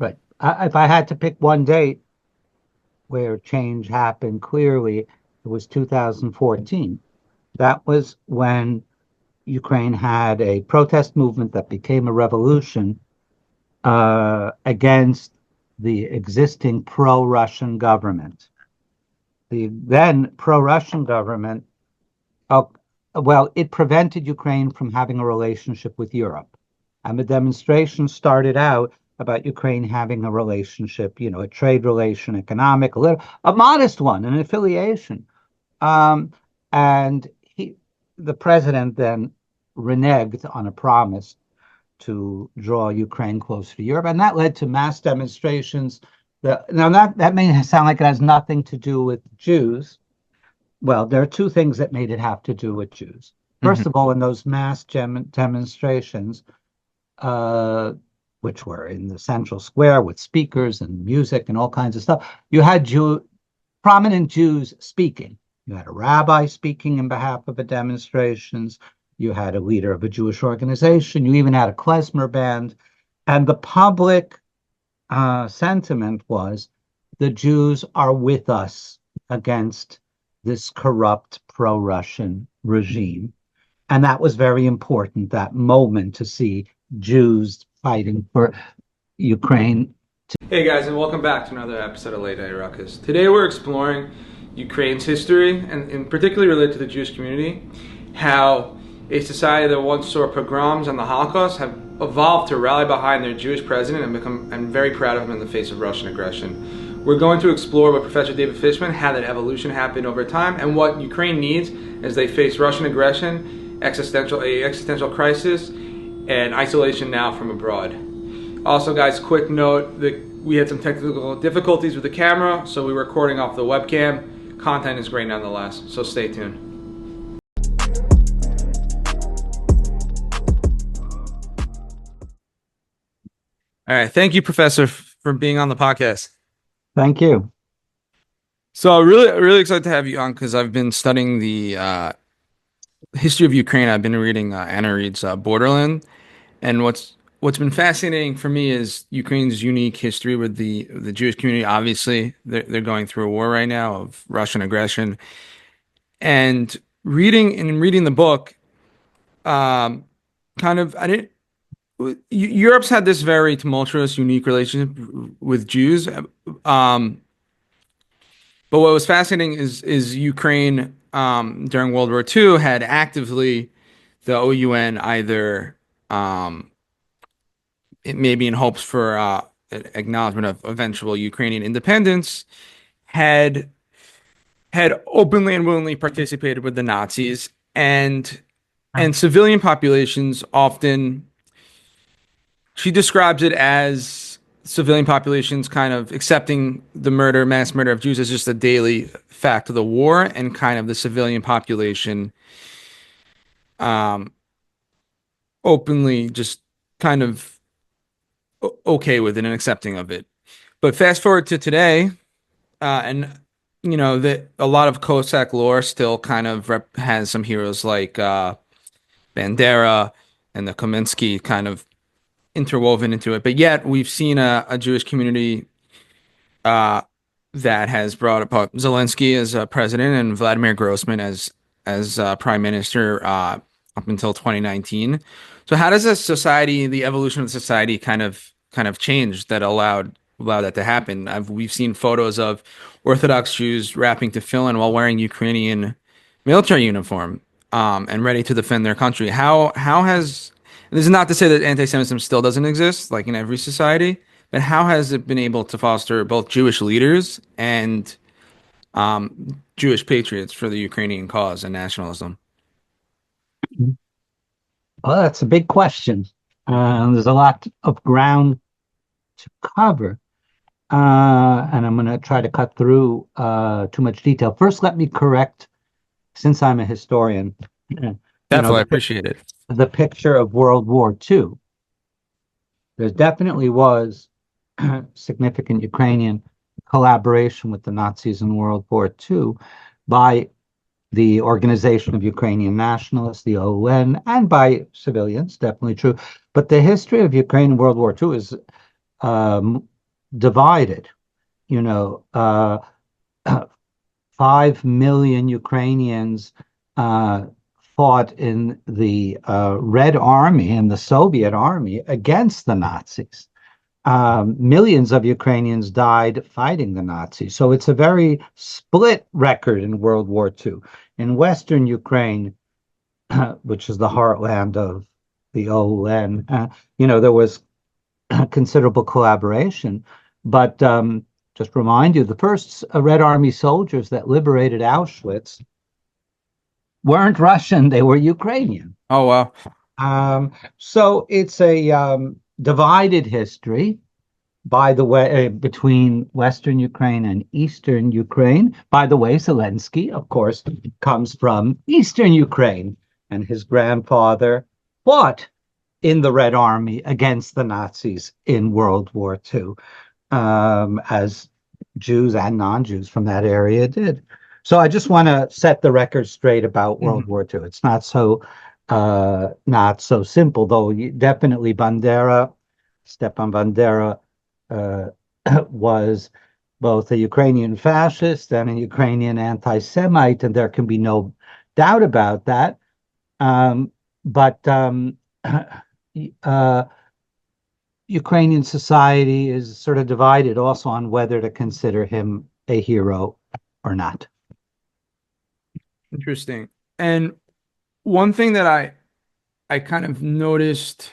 Right. If I had to pick one date where change happened clearly, it was 2014. That was when Ukraine had a protest movement that became a revolution against the existing pro-Russian government. The then pro-Russian government, uh, well, it prevented Ukraine from having a relationship with Europe. And the demonstration started out about Ukraine having a relationship, a trade relation, economic, a modest one, an affiliation. Um, and the president then reneged on a promise to draw Ukraine closer to Europe, and that led to mass demonstrations. Now that may sound like it has nothing to do with Jews. Well, there are two things that made it have to do with Jews. First of all, in those mass demonstrations, which were in the central square with speakers and music and all kinds of stuff, you had prominent Jews speaking. You had a rabbi speaking in behalf of the demonstrations. You had a leader of a Jewish organization. You even had a klezmer band. And the public sentiment was the Jews are with us against this corrupt pro-Russian regime. And that was very important, that moment, to see Jews fighting for Ukraine. Hey guys, and welcome back to another episode of Late Night Ruckus. Today we're exploring Ukraine's history, and particularly related to the Jewish community, how a society that once saw pogroms and the Holocaust have evolved to rally behind their Jewish president and very proud of him in the face of Russian aggression. We're going to explore with Professor David Fishman how that evolution happened over time and what Ukraine needs as they face Russian aggression, existential crisis, and isolation now from abroad. Also guys, quick note that we had some technical difficulties with the camera, so we're recording off the webcam. Content is great nonetheless, so stay tuned. All right, thank you, Professor, for being on the podcast. Thank you. So really excited to have you on because I've been studying the history of Ukraine. I've been reading Anna Reid's Borderland, and what's been fascinating for me is Ukraine's unique history with the Jewish community. Obviously, they're going through a war right now of Russian aggression, and reading the book, Europe's had this very tumultuous, unique relationship with Jews. But what was fascinating is Ukraine during World War II had actively the OUN either it may be in hopes for acknowledgement of eventual Ukrainian independence, had openly and willingly participated with the Nazis, and civilian populations often. She describes it as civilian populations kind of accepting the mass murder of Jews as just a daily fact of the war, and kind of the civilian population openly just kind of okay with it and accepting of it. But fast forward to today, and that a lot of Cossack lore still kind of has some heroes like Bandera and the Kaminsky kind of interwoven into it, but yet we've seen a Jewish community that has brought up Zelensky as president and Vladimir Grossman as prime minister up until 2019. So how does the evolution of the society kind of change that allowed that to happen? We've seen photos of Orthodox Jews rapping tefillin while wearing Ukrainian military uniform and ready to defend their country. How has This is not to say that anti-Semitism still doesn't exist, like in every society, but how has it been able to foster both Jewish leaders and Jewish patriots for the Ukrainian cause and nationalism? Well, that's a big question. There's a lot of ground to cover, and I'm going to try to cut through too much detail. First, let me correct, since I'm a historian. Definitely, I appreciate it. The picture of World War II. There definitely was significant Ukrainian collaboration with the Nazis in World War II by the Organization of Ukrainian Nationalists, the OUN, and by civilians, definitely true. But the history of Ukraine in World War II is divided. You know, 5 million Ukrainians fought in the Red Army and the Soviet Army against the Nazis. Millions of Ukrainians died fighting the Nazis. So it's a very split record in World War II. In Western Ukraine, which is the heartland of the OUN, there was considerable collaboration. But just remind you, the first Red Army soldiers that liberated Auschwitz weren't Russian, they were Ukrainian. Oh, wow. So it's a divided history, by the way, between Western Ukraine and Eastern Ukraine. By the way, Zelensky, of course, comes from Eastern Ukraine, and his grandfather fought in the Red Army against the Nazis in World War II, as Jews and non-Jews from that area did. So I just want to set the record straight about World War II. It's not so simple, though. Definitely Stepan Bandera, was both a Ukrainian fascist and a Ukrainian anti-Semite, and there can be no doubt about that. But Ukrainian society is sort of divided also on whether to consider him a hero or not. Interesting. And one thing that I kind of noticed,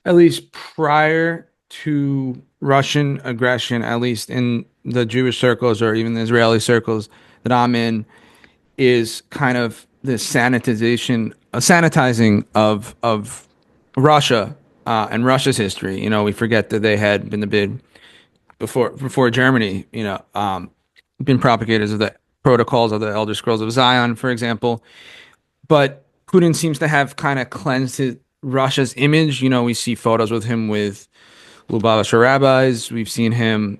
at least prior to Russian aggression, at least in the Jewish circles or even the Israeli circles that I'm in, is kind of the sanitizing of Russia and Russia's history. You know, we forget that they had been the big before Germany. Been propagators of the protocols of the Elder Scrolls of Zion, for example. But Putin seems to have kind of cleansed Russia's image. You know, we see photos with him with Lubavitcher rabbis. We've seen him,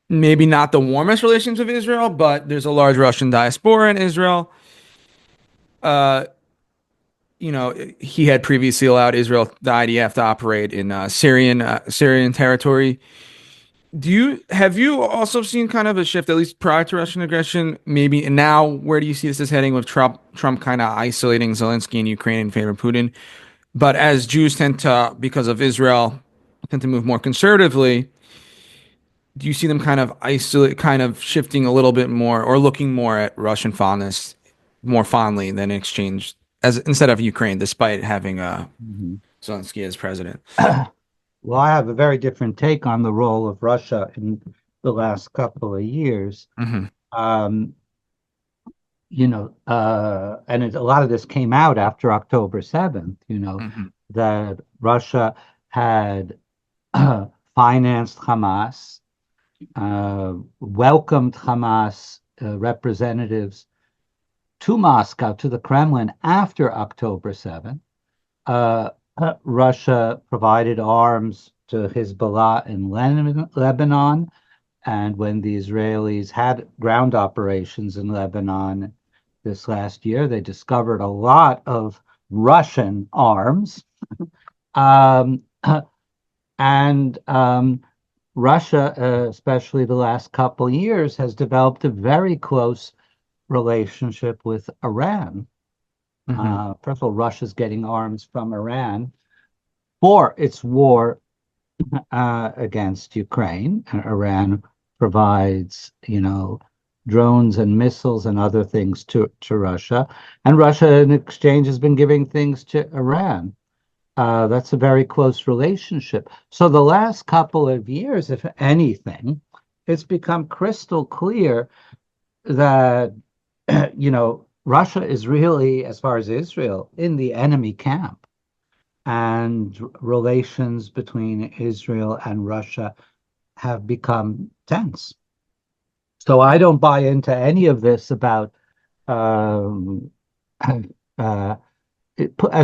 maybe not the warmest relations with Israel, but there's a large Russian diaspora in Israel. He had previously allowed Israel, the IDF, to operate in Syrian territory. Have you also seen kind of a shift, at least prior to Russian aggression? Maybe now, where do you see this is heading with Trump kind of isolating Zelensky in Ukraine in favor of Putin? But as Jews tend to, because of Israel, tend to move more conservatively, do you see them kind of shifting a little bit more or looking more at Russian fondness more fondly than exchange instead of Ukraine, despite having Zelensky as president? Well, I have a very different take on the role of Russia in the last couple of years. Mm-hmm. And a lot of this came out after October 7th, that Russia had financed Hamas, welcomed Hamas representatives to Moscow, to the Kremlin after October 7th. Russia provided arms to Hezbollah in Lebanon, and when the Israelis had ground operations in Lebanon this last year, they discovered a lot of Russian arms. Russia, especially the last couple of years, has developed a very close relationship with Iran. First of all, Russia's getting arms from Iran for its war against Ukraine. And Iran provides, drones and missiles and other things to Russia. And Russia, in exchange, has been giving things to Iran. That's a very close relationship. So the last couple of years, if anything, it's become crystal clear that, Russia is really, as far as Israel, in the enemy camp. And relations between Israel and Russia have become tense. So I don't buy into any of this about, as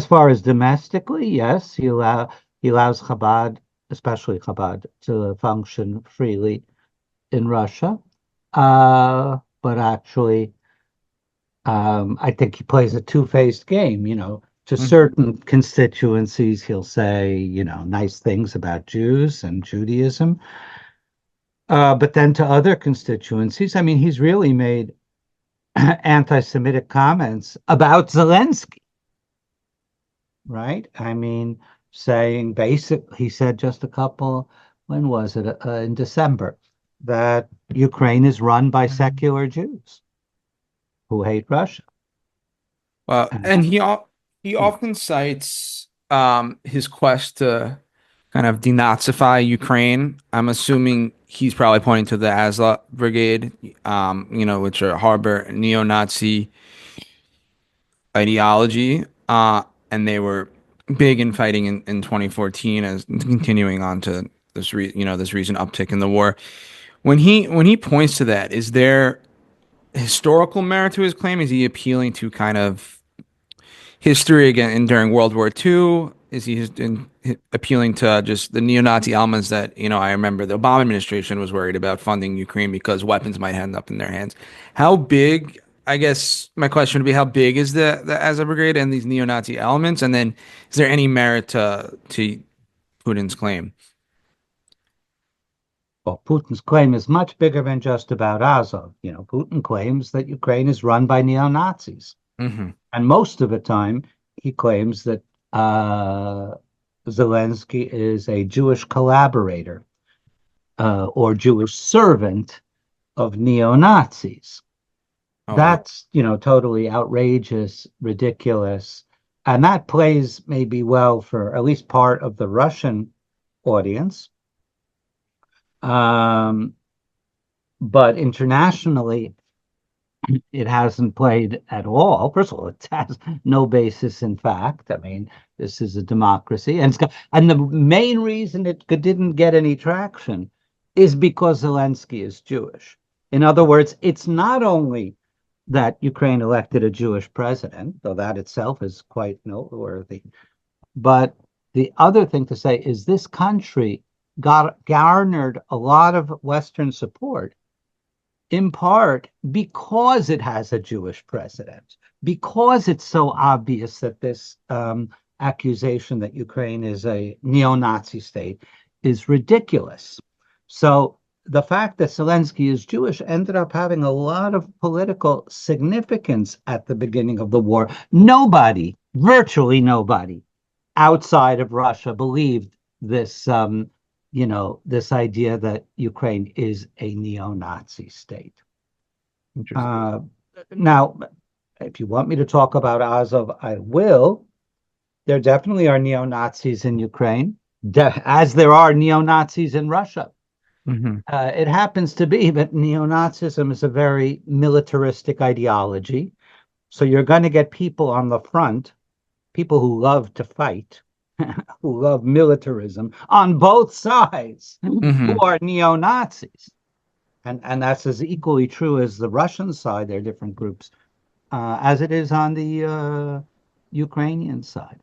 far as domestically, yes, he allows Chabad, especially Chabad, to function freely in Russia. But actually, I think he plays a two-faced game, To certain constituencies, he'll say, nice things about Jews and Judaism. But then to other constituencies, I mean, he's really made anti-Semitic comments about Zelensky, right? I mean, saying he said just a couple, when was it? In December, that Ukraine is run by secular Jews who hate Russia. And he often cites his quest to kind of denazify Ukraine. I'm assuming he's probably pointing to the Azov Brigade, which are harbor neo-Nazi ideology, and they were big in fighting in 2014, as continuing on to this recent uptick in the war. When he points to that, is there historical merit to his claim? Is he appealing to kind of history again and during World War II? Is he appealing to just the neo-Nazi elements that, I remember the Obama administration was worried about funding Ukraine because weapons might end up in their hands. How big, I guess my question would be, how big is the Azov Brigade and these neo-Nazi elements? And then is there any merit to Putin's claim? Well, Putin's claim is much bigger than just about Azov. Putin claims that Ukraine is run by neo-Nazis. Mm-hmm. And most of the time, he claims that Zelensky is a Jewish collaborator or Jewish servant of neo-Nazis. Oh. That's, totally outrageous, ridiculous. And that plays maybe well for at least part of the Russian audience. But internationally, it hasn't played at all. First of all, it has no basis in fact. I mean, this is a democracy, and the main reason it didn't get any traction is because Zelensky is Jewish. In other words, it's not only that Ukraine elected a Jewish president, though that itself is quite noteworthy, but the other thing to say is this country garnered a lot of Western support, in part because it has a Jewish president, because it's so obvious that this accusation that Ukraine is a neo-Nazi state is ridiculous. So the fact that Zelensky is Jewish ended up having a lot of political significance at the beginning of the war. Virtually nobody outside of Russia believed this this idea that Ukraine is a neo-Nazi state. Now, if you want me to talk about Azov, I will. There definitely are neo-Nazis in Ukraine, as there are neo-Nazis in Russia. Mm-hmm. It happens to be that neo-Nazism is a very militaristic ideology. So you're going to get people on the front, people who love to fight, who love militarism on both sides, who are neo-Nazis. And that's as equally true as the Russian side, they're different groups, as it is on the Ukrainian side.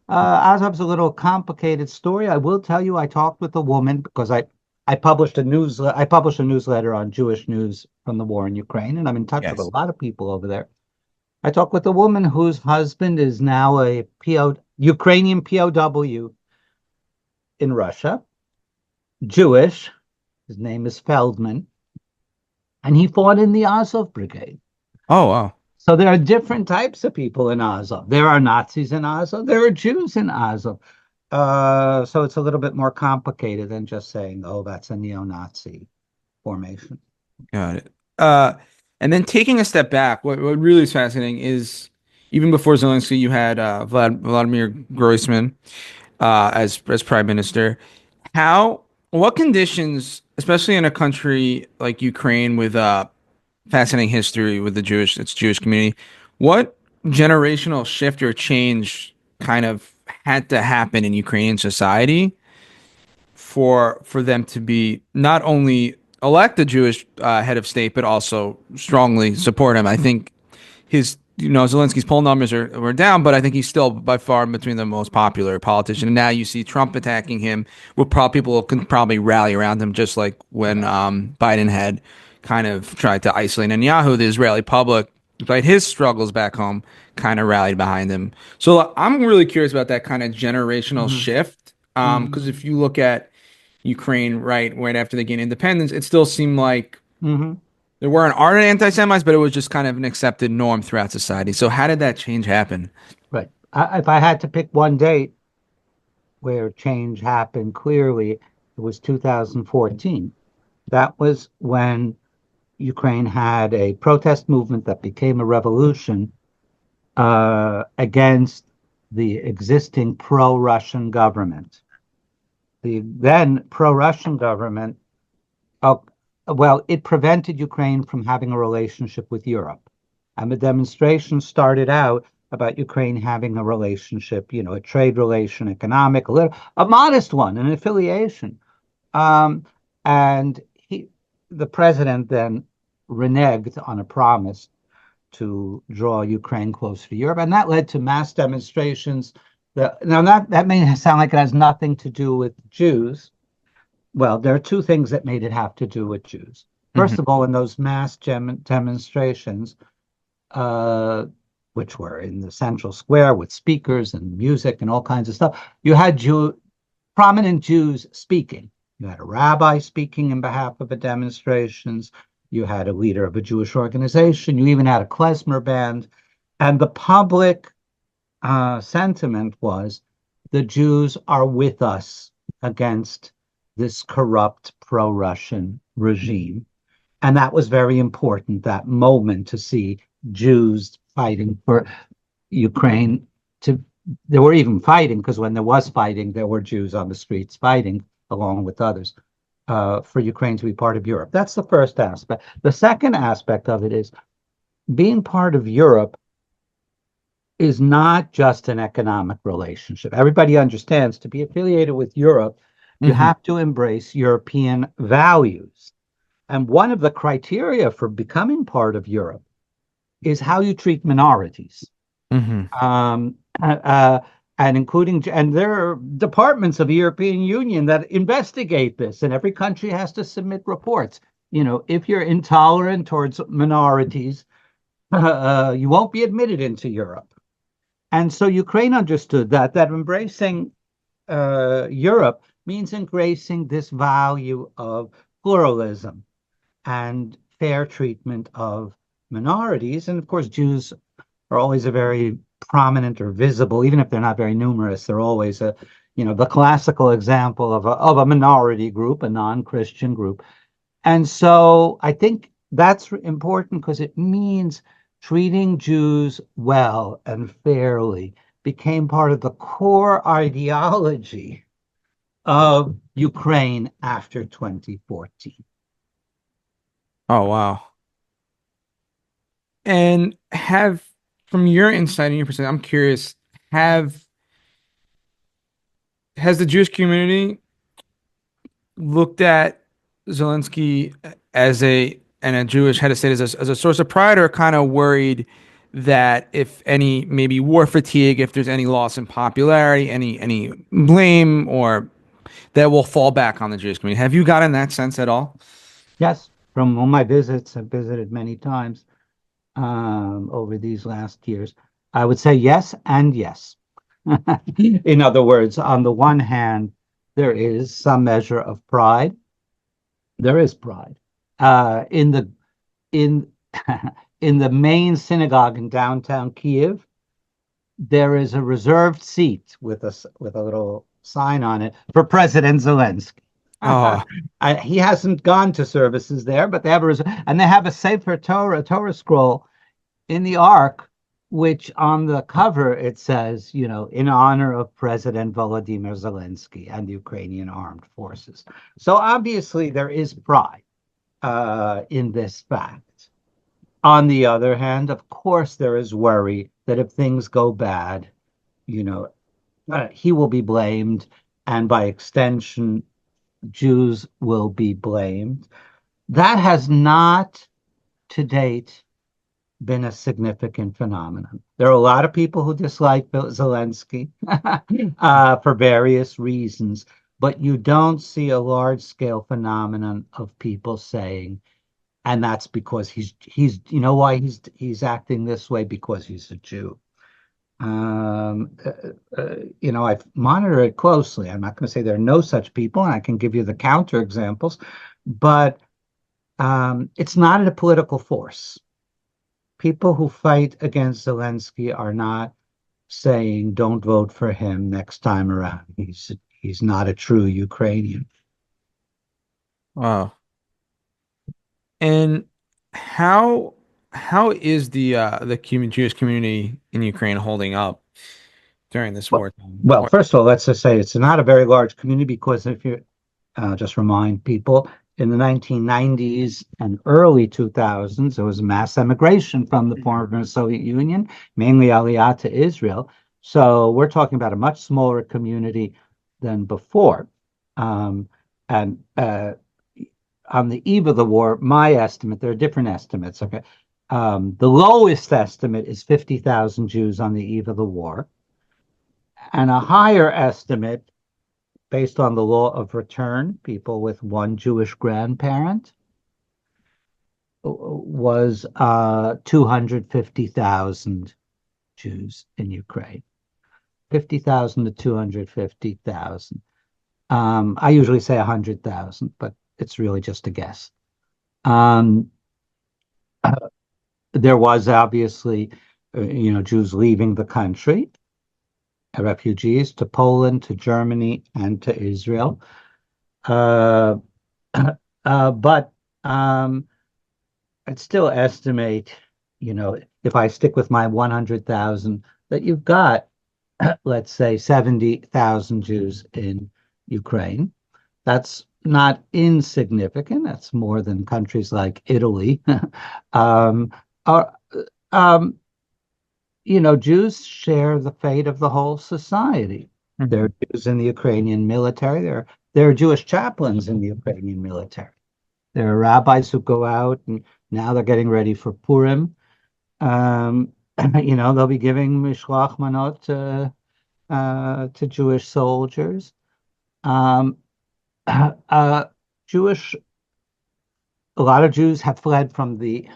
Azov's a little complicated story. I will tell you, I talked with a woman because I published a newsletter on Jewish news from the war in Ukraine, and I'm in touch with a lot of people over there. I talked with a woman whose husband is now a Ukrainian POW in Russia, Jewish. His name is Feldman, and he fought in the Azov Brigade. Oh, wow. So there are different types of people in Azov. There are Nazis in Azov. There are Jews in Azov. So it's a little bit more complicated than just saying, oh, that's a neo-Nazi formation. Got it. And then taking a step back, what really is fascinating is even before Zelensky, you had Vladimir Groisman as prime minister. What conditions, especially in a country like Ukraine with fascinating history with its Jewish community, what generational shift or change kind of had to happen in Ukrainian society for them to be not only elect a Jewish head of state, but also strongly support him? I think Zelensky's poll numbers were down, but I think he's still by far between the most popular politician. And now you see Trump attacking him. People can probably rally around him, just like when Biden had kind of tried to isolate Netanyahu. The Israeli public despite his struggles back home, kind of rallied behind him. So I'm really curious about that kind of generational Mhm. shift. Mhm. Because if you look at Ukraine, right after they gained independence, it still seemed like Mhm. there weren't ardent anti-Semites, but it was just kind of an accepted norm throughout society. So how did that change happen? Right. If I had to pick one date where change happened clearly, it was 2014. That was when Ukraine had a protest movement that became a revolution against the existing pro-Russian government. The then pro-Russian government, uh, well, it prevented Ukraine from having a relationship with Europe. And the demonstration started out about Ukraine having a relationship, a trade relation, economic, a modest one, an affiliation. Um, and the president then reneged on a promise to draw Ukraine closer to Europe, and that led to mass demonstrations. Now that may sound like it has nothing to do with Jews. Well, there are two things that made it have to do with Jews. Hmm. First of all, in those mass demonstrations, uh, which were in the central square with speakers and music and all kinds of stuff, you had prominent Jews speaking. You had a rabbi speaking in behalf of the demonstrations. You had a leader of a Jewish organization. You even had a klezmer band. And the public sentiment was the Jews are with us against this corrupt pro-Russian regime. And that was very important, that moment to see Jews fighting for Ukraine to they were even fighting because when there was fighting, there were Jews on the streets fighting along with others for Ukraine to be part of Europe. That's the first aspect. The second aspect of it is being part of Europe is not just an economic relationship. Everybody understands to be affiliated with Europe, you Hmm. have to embrace European values. And one of the criteria for becoming part of Europe is how you treat minorities. Hmm. um, uh, uh, and there are departments of the European Union that investigate this, and every country has to submit reports. If you're intolerant towards minorities, you won't be admitted into Europe. And so Ukraine understood that embracing Europe means embracing this value of pluralism and fair treatment of minorities. And of course, Jews are always a very prominent or visible, even if they're not very numerous, they're always the classical example of a minority group, a non-Christian group. And so I think that's important because it means treating Jews well and fairly became part of the core ideology of Ukraine after 2014. Oh, wow. And from your insight and your perspective, I'm curious, have has the Jewish community looked at Zelensky as a Jewish head of state as a source of pride, or kind of worried that if any maybe war fatigue, if there's any loss in popularity, any blame, or that will fall back on the Jewish community? Have you gotten that sense at all? Yes, from all my visits, I've visited many times over these last years. I would say yes and yes. In other words, on the one hand, there is some measure of pride. There is pride in in the main synagogue in downtown Kyiv. There is a reserved seat with a little sign on it for President Zelensky. Oh, He hasn't gone to services there, but they have and they have a Sefer Torah, scroll in the Ark, which on the cover it says, in honor of President Volodymyr Zelensky and the Ukrainian armed forces. So obviously there is pride in this fact. On the other hand, of course, there is worry that if things go bad, you know, he will be blamed, and by extension, Jews will be blamed. That has not to date been a significant phenomenon. There are a lot of people who dislike Zelensky for various reasons, but you don't see a large scale phenomenon of people saying, And that's because he's you know why he's acting this way? Because he's a Jew. I've monitored it closely. I'm not going to say there are no such people, and I can give you the counter examples, but it's not a political force. People who fight against Zelensky are not saying, "Don't vote for him next time around. He's not a true Ukrainian." Wow. And how is the Jewish community in Ukraine holding up during this wartime? Well, first of all, let's just say it's not a very large community because if you just remind people, in the 1990s and early 2000s, there was mass emigration from the former Soviet Union, mainly Aliyah to Israel. So we're talking about a much smaller community than before. And on the eve of the war, my estimate, there are different estimates, okay? The lowest estimate is 50,000 Jews on the eve of the war. And a higher estimate, based on the law of return, people with one Jewish grandparent, was 250,000 Jews in Ukraine. 50,000 to 250,000. I usually say 100,000, but it's really just a guess. There was obviously, Jews leaving the country, refugees to Poland, to Germany, and to Israel. But I'd still estimate, if I stick with my 100,000, that you've got, let's say, 70,000 Jews in Ukraine. That's not insignificant. That's more than countries like Italy. Jews share the fate of the whole society. Mhm. There are Jews in the Ukrainian military. There are Jewish chaplains in the Ukrainian military. There are rabbis who go out, and now they're getting ready for Purim. They'll be giving mishloach manot to Jewish soldiers. A lot of Jews have fled from the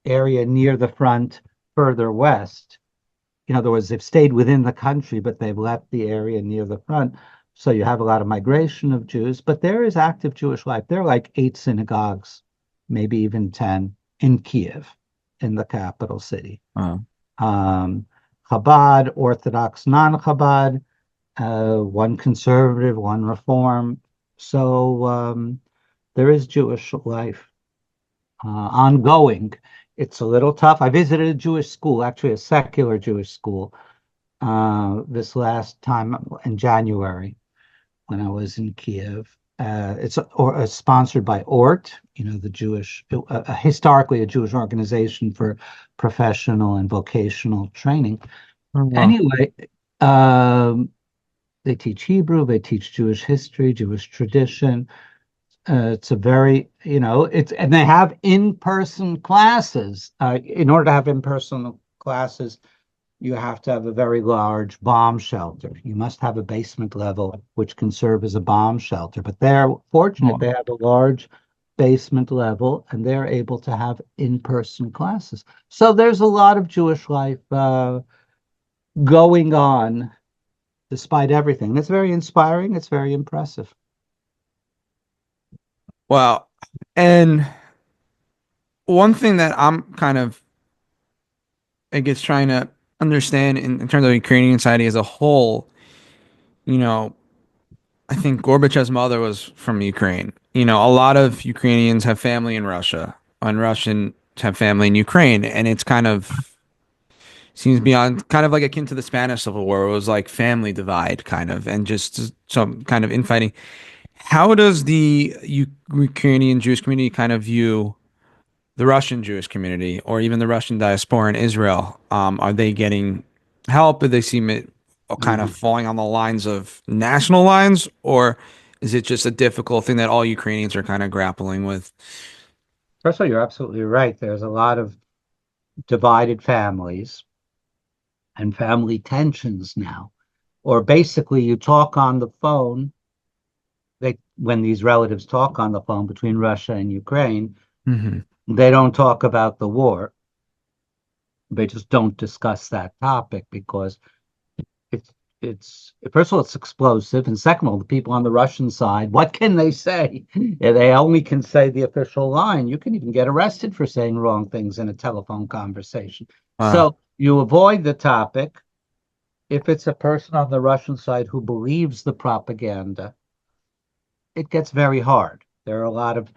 area near the front further west. In other words, they've stayed within the country, but they've left the area near the front. So you have a lot of migration of Jews, but there is active Jewish life. There are like 8 synagogues, maybe even 10 in Kyiv, in the capital city. Chabad, Orthodox, non-Chabad, one conservative, one reform. So there is Jewish life ongoing. It's a little tough. I visited a Jewish school, actually a secular Jewish school, this last time in January when I was in Kyiv. It's sponsored by ORT, the Jewish, historically a Jewish organization for professional and vocational training. Oh, wow. Anyway, they teach Hebrew, they teach Jewish history, Jewish tradition. It's a very, and they have in-person classes. In order to have in-person classes, you have to have a very large bomb shelter. You must have a basement level, which can serve as a bomb shelter. But they're fortunate they have a large basement level, and they're able to have in-person classes. So there's a lot of Jewish life going on despite everything. And it's very inspiring. It's very impressive. Wow. And one thing that I'm kind of, I guess, trying to understand in terms of Ukrainian society as a whole, I think Gorbachev's mother was from Ukraine. A lot of Ukrainians have family in Russia, and Russians have family in Ukraine, and it's kind of seems beyond kind of like akin to the Spanish Civil War. It was like family divide, kind of, and just some kind of infighting. How does the Ukrainian Jewish community kind of view the Russian Jewish community, or even the Russian diaspora in Israel? Are they getting help? Do they seem it kind of falling on the lines of national lines, or is it just a difficult thing that all Ukrainians are kind of grappling with? First of all, you're absolutely right. There's a lot of divided families and family tensions now. Or basically, you talk on the phone. When these relatives talk on the phone between Russia and Ukraine, they don't talk about the war. They just don't discuss that topic because it's first of all it's explosive, and second of all, the people on the Russian side, what can they say? They only can say the official line. You can even get arrested for saying wrong things in a telephone conversation. Wow. So you avoid the topic. If it's a person on the Russian side who believes the propaganda, it gets very hard. There are a lot of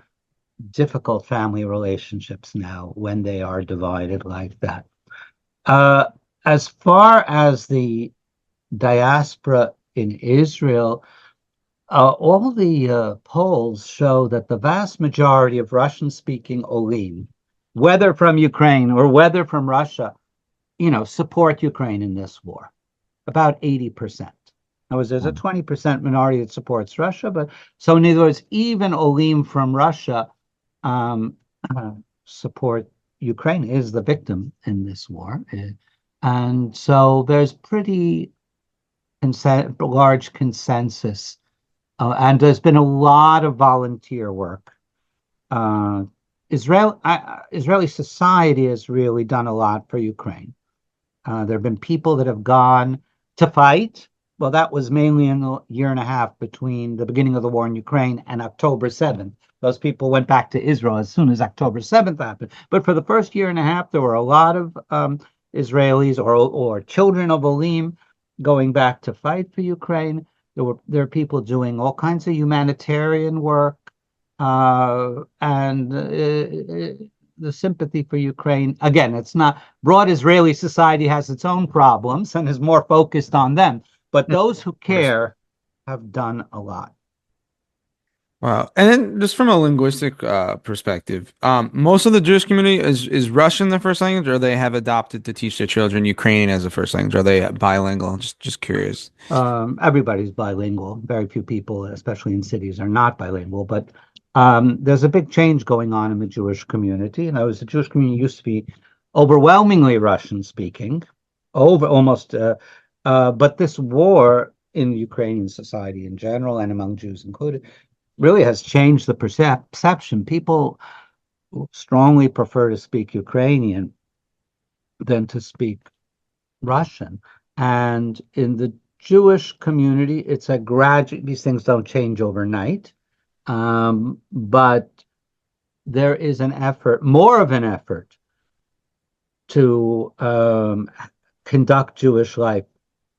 difficult family relationships now when they are divided like that. Uh, as far as the diaspora in Israel, all the polls show that the vast majority of Russian-speaking Olim, whether from Ukraine or whether from Russia, support Ukraine in this war. About 80%. In other words, there's a 20% minority that supports Russia, but so in other words, even Olim from Russia um, support Ukraine, is the victim in this war. And so there's pretty large consensus. And there's been a lot of volunteer work. Israeli society has really done a lot for Ukraine. There have been people that have gone to fight. Well, that was mainly in the year and a half between the beginning of the war in Ukraine and October 7th. Those people went back to Israel as soon as October 7th happened. But for the first year and a half, there were a lot of Israelis or children of Olim going back to fight for Ukraine. There are people doing all kinds of humanitarian work, and the sympathy for Ukraine. Again, it's not broad. Israeli society has its own problems and is more focused on them. But those who care have done a lot. Wow. And then just from a linguistic perspective, most of the Jewish community is Russian their first language, or they have adopted to teach their children Ukrainian as a first language? Are they bilingual? Just curious. Everybody's bilingual. Very few people, especially in cities, are not bilingual. But there's a big change going on in the Jewish community. And the Jewish community used to be overwhelmingly Russian speaking, but this war in Ukrainian society in general and among Jews included really has changed the perception. People strongly prefer to speak Ukrainian than to speak Russian. And in the Jewish community, it's a gradual, these things don't change overnight. But there is an effort, more of an effort, to conduct Jewish life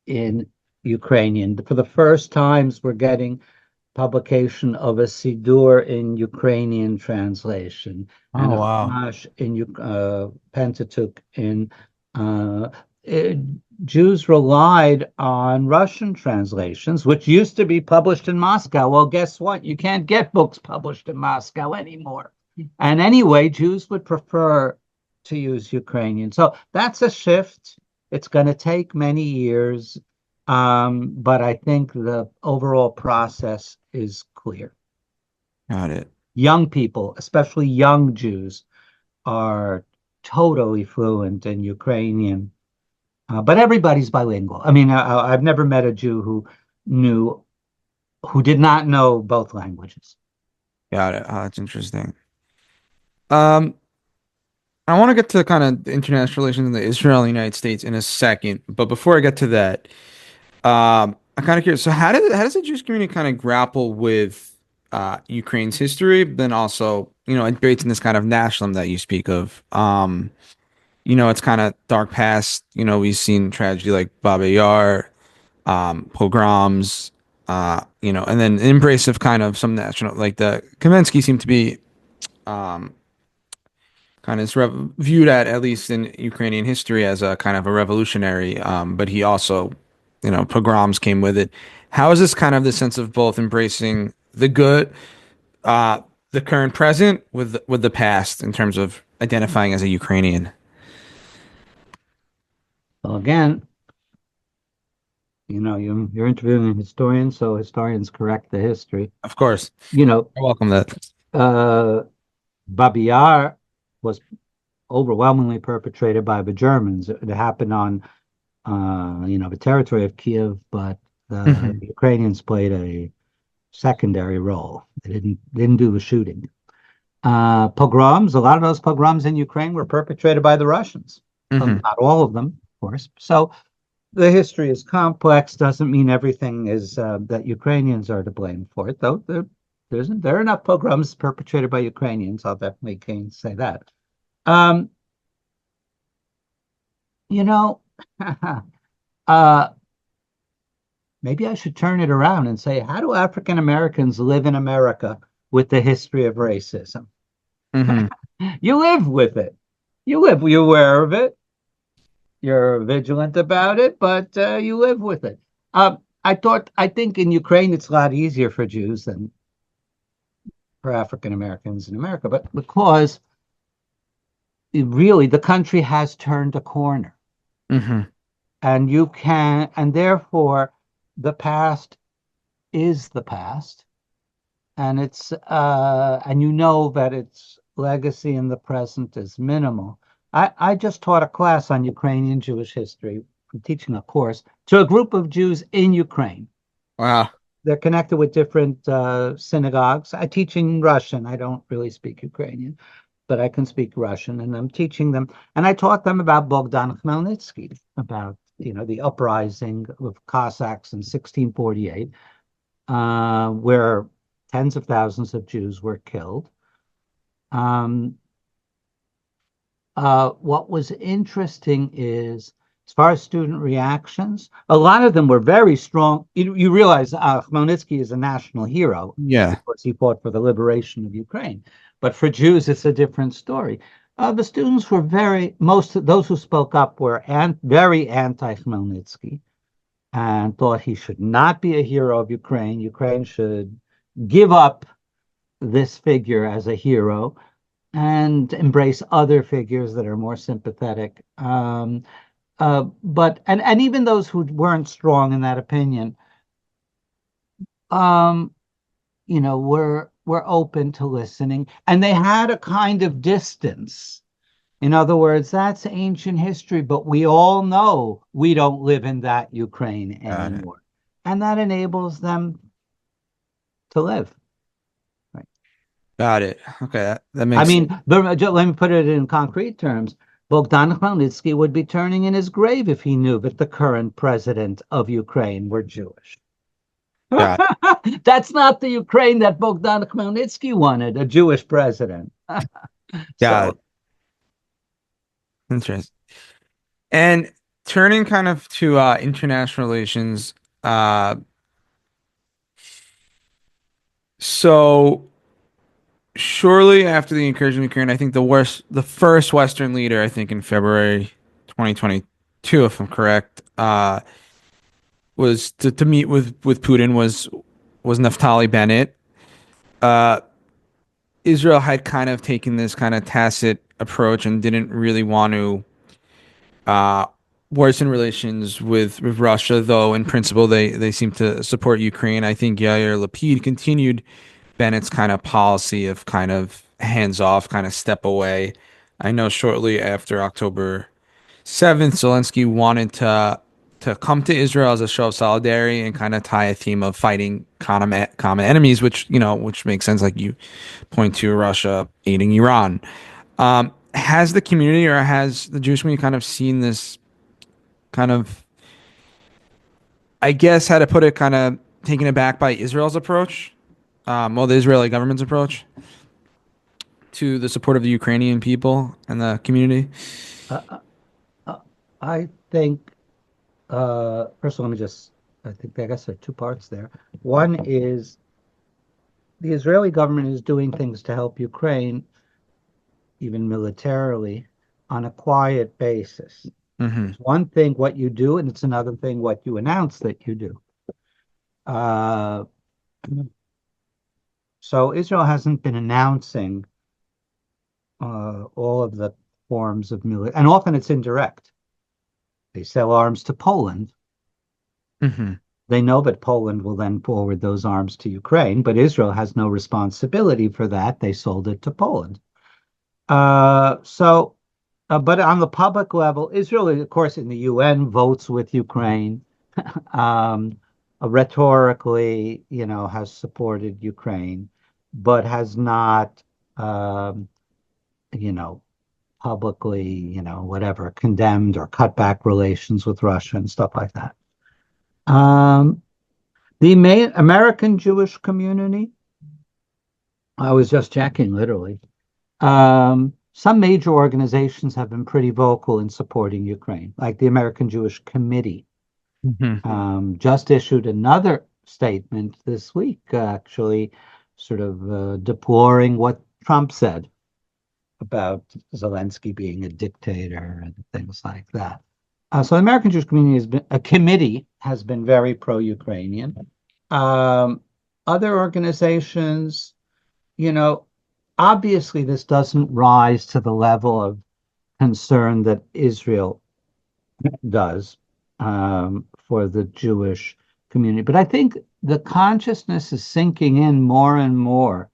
in Ukrainian. For the first times, we're getting publication of a Siddur in Ukrainian translation and a Chumash in Pentateuch in Jews relied on Russian translations, which used to be published in Moscow. Well, guess what? You can't get books published in Moscow anymore. And anyway, Jews would prefer to use Ukrainian. So that's a shift. It's going to take many years. But I think the overall process is clear. Got it. Young people, especially young Jews, are totally fluent in Ukrainian. But everybody's bilingual. I mean, I've never met a Jew who did not know both languages. Got it. Oh, that's interesting. I want to get to kind of international relations in the Israel and the United States in a second, but before I get to that, I'm kind of curious. So how does the Jewish community kind of grapple with Ukraine's history, but then also, integrates in this kind of nationalism that you speak of? It's kind of dark past. We've seen tragedy like Baba Yar, pogroms, and then the embrace of kind of some national, like the Kamensky seemed to be kind of viewed at least in Ukrainian history as a kind of a revolutionary, but he also, pogroms came with it. How is this kind of the sense of both embracing the good, the current present with the past in terms of identifying as a Ukrainian? Well, again, you're interviewing a historian, so historians correct the history. Of course. I welcome that. Babi Yar was overwhelmingly perpetrated by the Germans. It happened on, the territory of Kyiv, but the Ukrainians played a secondary role. They didn't do the shooting. Pogroms. A lot of those pogroms in Ukraine were perpetrated by the Russians. Hmm. Not all of them, of course. So the history is complex. Doesn't mean everything is that Ukrainians are to blame for it, though. There are enough pogroms perpetrated by Ukrainians. I'll definitely say that. Um, you know, uh, maybe I should turn it around and say, how do African Americans live in America with the history of racism? Hmm. You live with it. You're aware of it. You're vigilant about it, but you live with it. I think in Ukraine it's a lot easier for Jews than for African Americans in America, but because really the country has turned a corner, Hmm. and therefore the past is the past, and and you know that its legacy in the present is minimal. I just taught a class on Ukrainian Jewish history. I'm teaching a course to a group of Jews in Ukraine. Wow. They're connected with different synagogues. I teach in Russian. I don't really speak Ukrainian, but I can speak Russian, and I'm teaching them. And I taught them about Bogdan Khmelnytsky, about the uprising of Cossacks in 1648, where tens of thousands of Jews were killed. Um, what was interesting is, as far as student reactions, a lot of them were very strong. You realize Khmelnytsky is a national hero Yeah. because he fought for the liberation of Ukraine. But for Jews, it's a different story. The students were most of those who spoke up were very anti-Khmelnytsky and thought he should not be a hero of Ukraine. Ukraine should give up this figure as a hero and embrace other figures that are more sympathetic. But even those who weren't strong in that opinion, um, were open to listening, and they had a kind of distance. In other words, that's ancient history, but we all know we don't live in that Ukraine Got it. anymore, and that enables them to live. Right. Got it. Okay, that I makes sense. mean, let me put it in concrete terms. Bogdan Khmelnytsky would be turning in his grave if he knew that the current president of Ukraine were Jewish. Got it. That's not the Ukraine that Bogdan Khmelnytsky wanted, a Jewish president. Got it. So, Interesting. And turning kind of to international relations, uh, so shortly after the incursion of Ukraine, I think the first Western leader, I think in February 2022, if I'm correct, was to meet with Putin was Naftali Bennett. Uh, Israel had kind of taken this kind of tacit approach and didn't really want to uh, worsen relations with Russia, though in principle they seem to support Ukraine. I think Yair Lapid continued Bennett's kind of policy of kind of hands off, kind of step away. I know shortly after October 7th, Zelensky wanted to come to Israel as a show of solidarity and kind of tie a theme of fighting common enemies, which makes sense. Like you point to Russia aiding Iran. Has the community or has the Jewish community kind of seen this kind of, I guess, how to put it, kind of taken aback by Israel's approach, the Israeli government's approach to the support of the Ukrainian people and the community? uh, I think, first of all, I guess there are two parts there. One is the Israeli government is doing things to help Ukraine, even militarily, on a quiet basis. Hmm. It's one thing what you do, and it's another thing what you announce that you do. Uh, so Israel hasn't been announcing all of the forms of military, and often it's indirect. They sell arms to Poland. Hmm. They know that Poland will then forward those arms to Ukraine, but Israel has no responsibility for that. They sold it to Poland. But on the public level, Israel, of course, in the UN votes with Ukraine. um, Rhetorically, has supported Ukraine, but has not you know, publicly, whatever, condemned or cut back relations with Russia and stuff like that. The American Jewish community, I was just checking, literally. Some major organizations have been pretty vocal in supporting Ukraine, like the American Jewish Committee. Just issued another statement this week, actually, sort of deploring what Trump said about Zelensky being a dictator and things like that. So the American Jewish Committee has been very pro-Ukrainian. Other organizations, obviously this doesn't rise to the level of concern that Israel does for the Jewish community. But I think the consciousness is sinking in more and more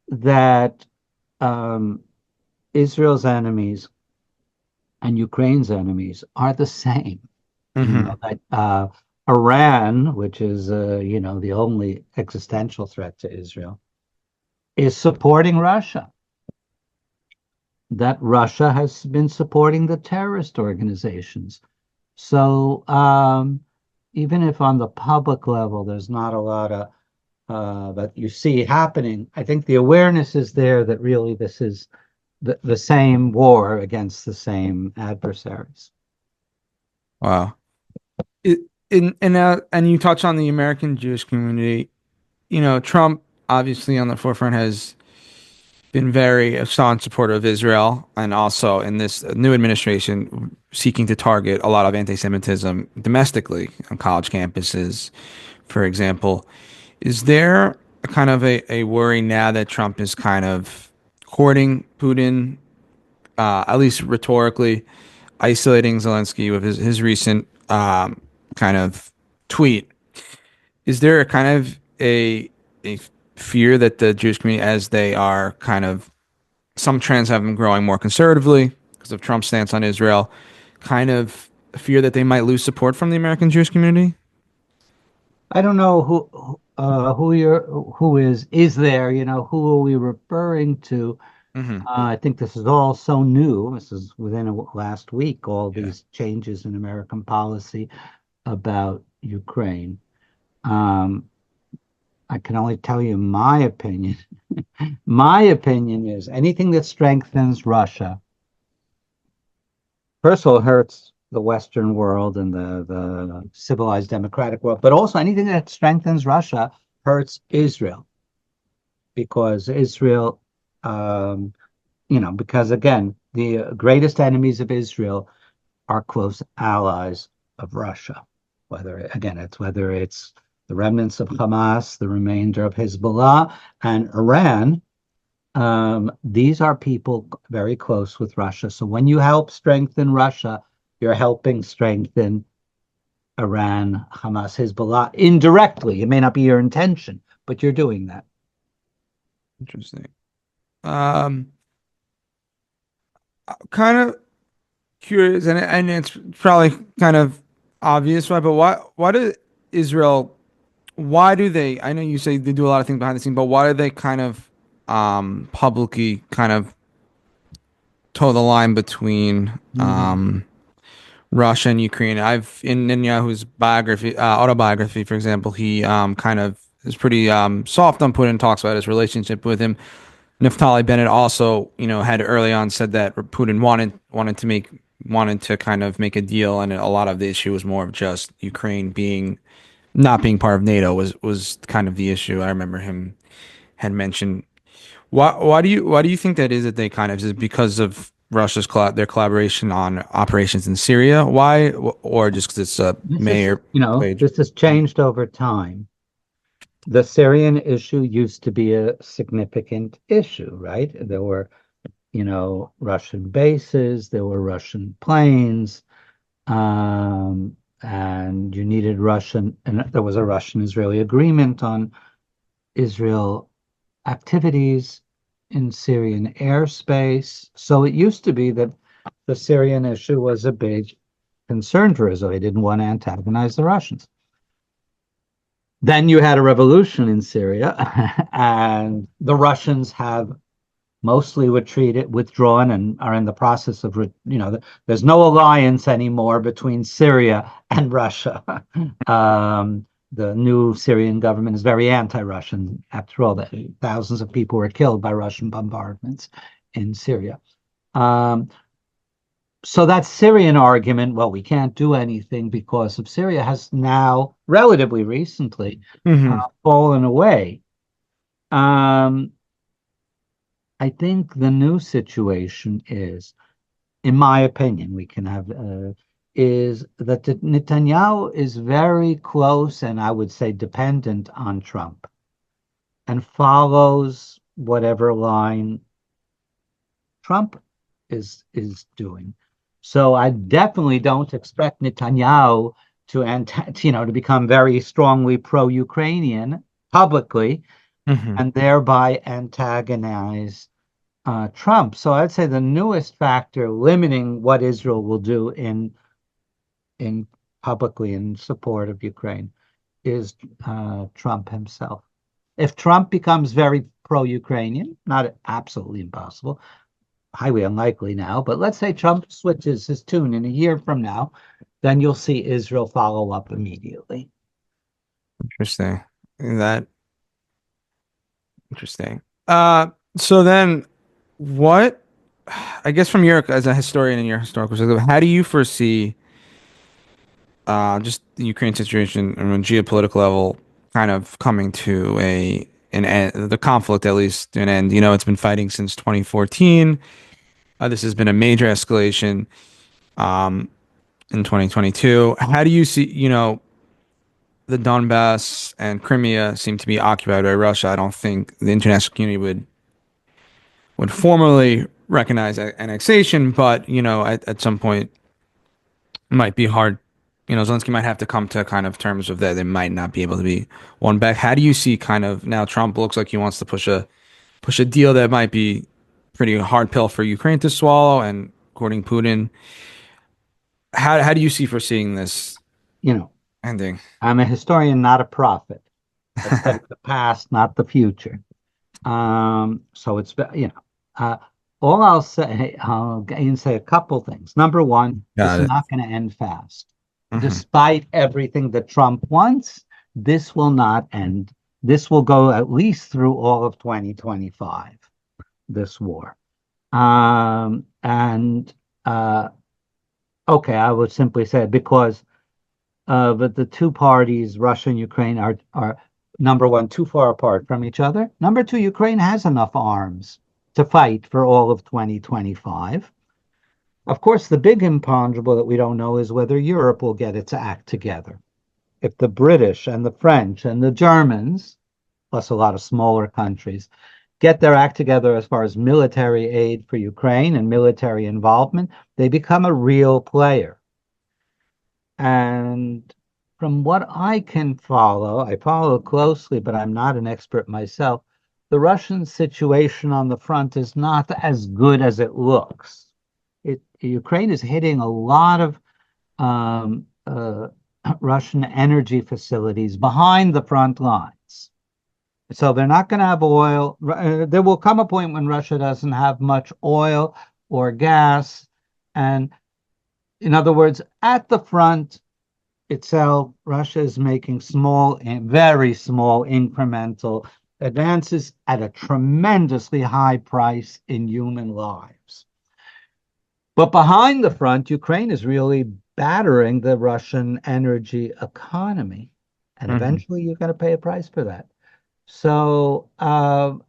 that Israel's enemies and Ukraine's enemies are the same. That Iran, which is the only existential threat to Israel, is supporting Russia. That Russia has been supporting the terrorist organizations. So even if on the public level there's not a lot of that you see happening, I think the awareness is there that really this is the same war against the same adversaries. Wow. And you touch on the American Jewish community. Trump obviously on the forefront has been very staunch supporter of Israel, and also in this new administration seeking to target a lot of anti-Semitism domestically on college campuses, for example. Is there a kind of a worry now that Trump is kind of courting Putin, at least rhetorically, isolating Zelensky with his recent kind of tweet? Is there a kind of a fear that the Jewish community, as they are kind of, some trends have been growing more conservatively because of Trump's stance on Israel, kind of fear that they might lose support from the American Jewish community? I don't know who is there, who are we referring to? I think this is all so new. This is within last week, all these changes in American policy about Ukraine. I can only tell you my opinion. My opinion is anything that strengthens Russia, first of all, hurts the Western world and the civilized democratic world, but also anything that strengthens Russia hurts Israel. Because Israel, because again, the greatest enemies of Israel are close allies of Russia. Whether it's the remnants of Hamas, the remainder of Hezbollah, and Iran, these are people very close with Russia. So when you help strengthen Russia, you're helping strengthen Iran, Hamas, Hezbollah indirectly. It may not be your intention, but you're doing that. Interesting. Kind of curious, and it's probably kind of obvious, right? But why do Israel? Why do they? I know you say they do a lot of things behind the scenes, but why do they kind of publicly kind of toe the line between Russia and Ukraine? I've in Netanyahu's autobiography, for example, he kind of is pretty soft on Putin, talks about his relationship with him. Naftali Bennett also, had early on said that Putin wanted to kind of make a deal, and a lot of the issue was more of just Ukraine not being part of NATO was kind of the issue. I remember him had mentioned. Why do you think that is that they kind of, is it because of Russia's their collaboration on operations in Syria? Why, or just because it's a mayor? This has changed over time. The Syrian issue used to be a significant issue, right? There were, Russian bases, there were Russian planes, and you needed and there was a Russian-Israeli agreement on Israel activities in Syrian airspace. So it used to be that the Syrian issue was a big concern for Israel. They didn't want to antagonize the Russians. Then you had a revolution in Syria, and the Russians have mostly withdrawn, and are in the process of, there's no alliance anymore between Syria and Russia. The new Syrian government is very anti-Russian. After all, thousands of people were killed by Russian bombardments in Syria. So that Syrian argument, well, we can't do anything because of Syria, has now, relatively recently, fallen away. I think the new situation is, in my opinion, is that Netanyahu is very close and I would say dependent on Trump and follows whatever line Trump is doing. So I definitely don't expect Netanyahu to become very strongly pro-Ukrainian publicly and thereby antagonize Trump. So I'd say the newest factor limiting what Israel will do in publicly in support of Ukraine is Trump himself. If Trump becomes very pro-Ukrainian, not absolutely impossible, highly unlikely now, but let's say Trump switches his tune in a year from now, then you'll see Israel follow up immediately. Interesting. Interesting. So then what, I guess from your, as a historian in your historical perspective, how do you foresee just the Ukraine situation on a geopolitical level kind of coming to an end, the conflict at least to an end? It's been fighting since 2014. This has been a major escalation in 2022. How do you see, the Donbass and Crimea seem to be occupied by Russia? I don't think the international community would formally recognize annexation, but at some point it might be hard. Zelensky might have to come to kind of terms with that. They might not be able to be won back. How do you see kind of now Trump looks like he wants to push a deal that might be pretty hard pill for Ukraine to swallow, and according Putin, how do you see foreseeing this ending? I'm a historian, not a prophet. I study the past, not the future. So it's all I'll say a couple things. Number one, this is not going to end fast. Despite everything that Trump wants, this will not end. This will go at least through all of 2025, this war. Okay, I would simply say because but the two parties, Russia and Ukraine, are number one, too far apart from each other. Number two, Ukraine has enough arms to fight for all of 2025. Of course, the big imponderable that we don't know is whether Europe will get its act together. If the British and the French and the Germans, plus a lot of smaller countries, get their act together as far as military aid for Ukraine and military involvement, they become a real player. And from what I can follow, I follow closely, but I'm not an expert myself, the Russian situation on the front is not as good as it looks. Ukraine is hitting a lot of Russian energy facilities behind the front lines. So they're not going to have oil. There will come a point when Russia doesn't have much oil or gas. And in other words, at the front itself, Russia is making small and very small incremental advances at a tremendously high price in human lives. But behind the front, Ukraine is really battering the Russian energy economy. And eventually you're going to pay a price for that. So too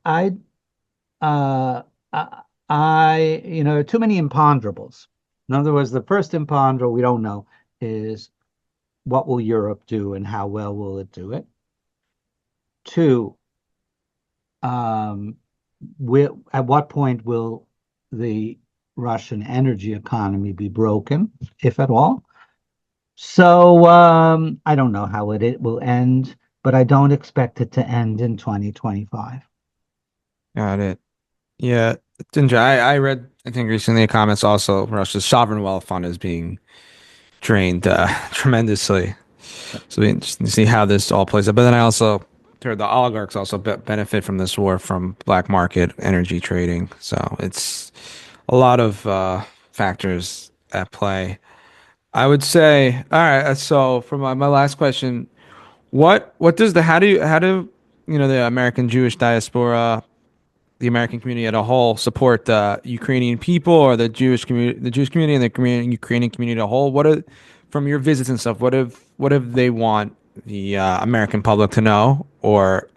many imponderables. In other words, the first imponderable we don't know is what will Europe do and how well will it do it? Two, at what point will the Russian energy economy be broken, if at all? So I don't know how it will end, but I don't expect it to end in 2025. Got it. Yeah, Ginger, I read, I think recently in the comments also, Russia's sovereign wealth fund is being drained tremendously. So we interesting to see how this all plays out. But then I also heard the oligarchs also benefit from this war from black market energy trading. So it's a lot of factors at play. I would say, all right. So for my last question, what does the how do the American Jewish diaspora, the American community at a whole, support the Ukrainian people or the Jewish community and the Ukrainian community at a whole? What are, from your visits and stuff, what have they want the American public to know, or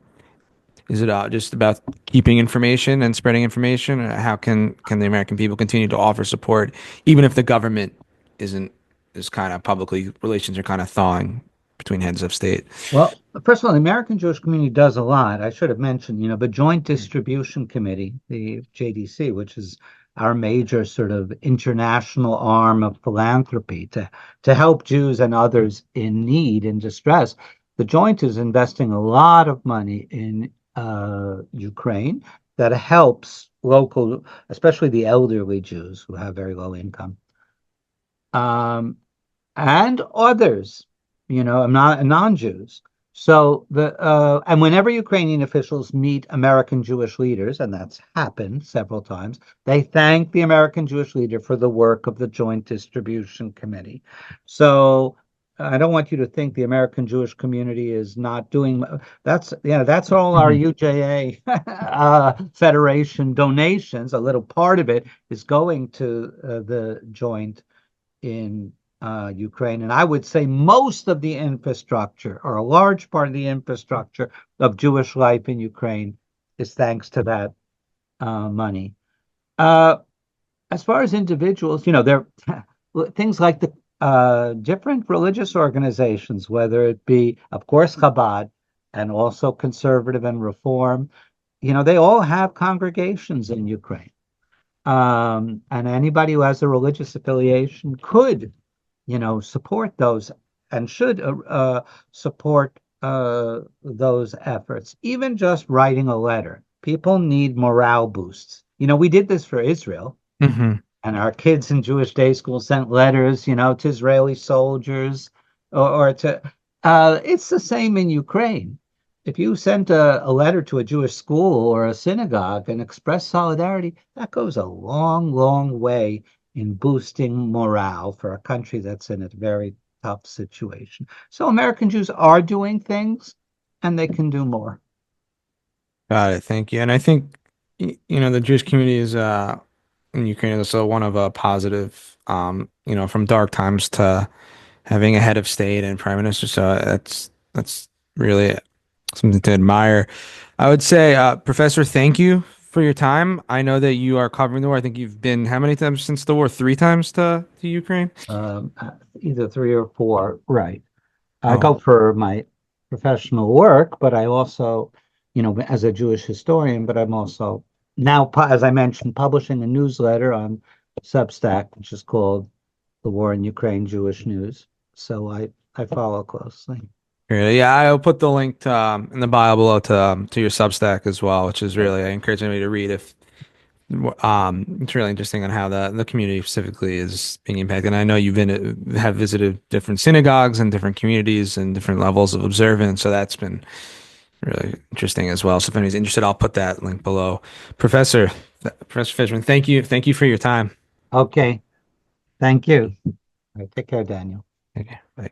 is it just about keeping information and spreading information? How can the American people continue to offer support even if the government isn't is kind of publicly relations are kind of thawing between heads of state? Well, first of all, the American Jewish community does a lot. I should have mentioned, the Joint Distribution Committee, the JDC, which is our major sort of international arm of philanthropy to help Jews and others in need and distress. The Joint is investing a lot of money in Ukraine that helps local, especially the elderly Jews who have very low income. And others, not non-Jews. So and whenever Ukrainian officials meet American Jewish leaders, and that's happened several times, they thank the American Jewish leader for the work of the Joint Distribution Committee. So I don't want you to think the American Jewish community is not doing that's all our UJA Federation donations. A little part of it is going to the Joint in Ukraine. And I would say most of the infrastructure, or a large part of the infrastructure of Jewish life in Ukraine, is thanks to that money. As far as individuals, there things like the different religious organizations, whether it be, of course, Chabad, and also conservative and reform, they all have congregations in Ukraine. And anybody who has a religious affiliation could, support those and should support those efforts. Even just writing a letter. People need morale boosts. We did this for Israel, and our kids in Jewish day school sent letters, to Israeli soldiers or to. It's the same in Ukraine. If you sent a letter to a Jewish school or a synagogue and express solidarity, that goes a long, long way in boosting morale for a country that's in a very tough situation. So American Jews are doing things, and they can do more. Got it. Thank you. And I think the Jewish community is in Ukraine is also one of a positive, from dark times to having a head of state and prime minister. So that's really something to admire. I would say, Professor, thank you for your time. I know that you are covering the war. I think you've been how many times since the war? 3 times to Ukraine? Either 3 or 4, right. I Oh, go for my professional work, but I also, as a Jewish historian, but I'm also now, as I mentioned, publishing a newsletter on Substack, which is called The War in Ukraine Jewish News. So I follow closely. really? Yeah, I'll put the link to, in the bio below to your Substack as well, which is really, I encourage anybody to read if it's really interesting on how the community specifically is being impacted. And I know have visited different synagogues and different communities and different levels of observance, so that's been really interesting as well. So if anybody's interested, I'll put that link below. Professor Fishman, thank you for your time. Okay. Thank you. All right, take care, Daniel. Okay, bye.